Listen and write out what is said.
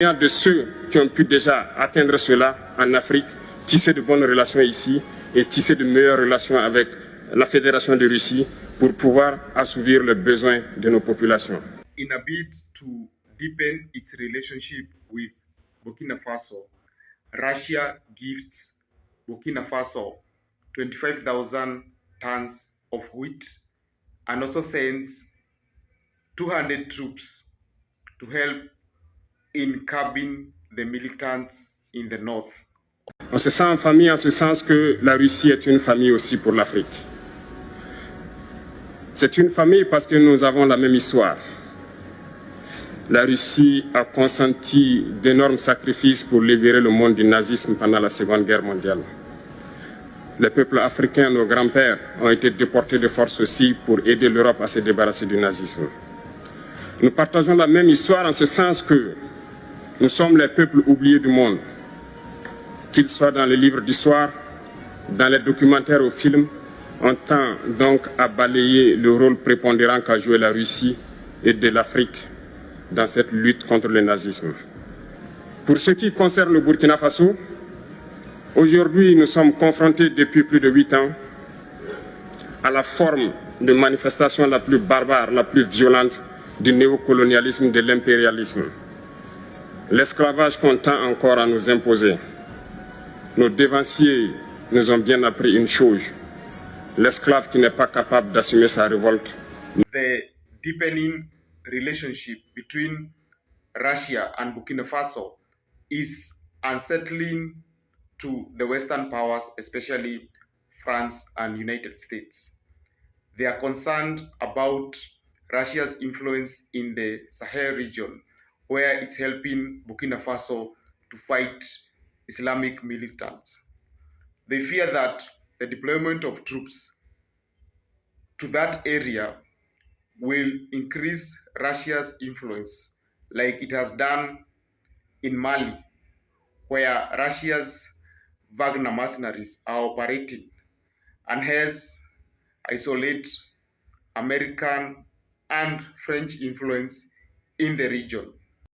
De ceux qui ont pu déjà atteindre cela en Afrique, tisser de bonnes relations ici et tisser de meilleures relations avec la Fédération de Russie pour pouvoir assouvir les besoins de nos populations. In a bid to deepen its relationship with Burkina Faso, Russia gifts Burkina Faso 25,000 tons of wheat and also sends 200 troops to help in curbing the militants in the north. On se sent en famille en ce sens que la Russie est une famille aussi pour l'Afrique. C'est une famille parce que nous avons la même histoire. La Russie a consenti d'énormes sacrifices pour libérer le monde du nazisme pendant la Seconde Guerre mondiale. Les peuples africains, nos grands-pères, ont été déportés de force aussi pour aider l'Europe à se débarrasser du nazisme. Nous partageons la même histoire en ce sens que nous sommes les peuples oubliés du monde. Qu'ils soient dans les livres d'histoire, dans les documentaires ou films, on tend donc à balayer le rôle prépondérant qu'a joué la Russie et de l'Afrique dans cette lutte contre le nazisme. Pour ce qui concerne le Burkina Faso, aujourd'hui nous sommes confrontés depuis plus de 8 ans à la forme de manifestation la plus barbare, la plus violente du néocolonialisme, de l'impérialisme. L'esclavage qu'on tend encore à nous imposer. Nos dévanciers nous ont bien appris une chose, l'esclave qui n'est pas capable d'assumer sa révolte. The deepening relationship between Russia and Burkina Faso is unsettling to the Western powers, especially France and United States. They are concerned about Russia's influence in the Sahel region, where it's helping Burkina Faso to fight Islamic militants. They fear that the deployment of troops to that area will increase Russia's influence like it has done in Mali, where Russia's Wagner mercenaries are operating, and hence isolate American and French influence in the region.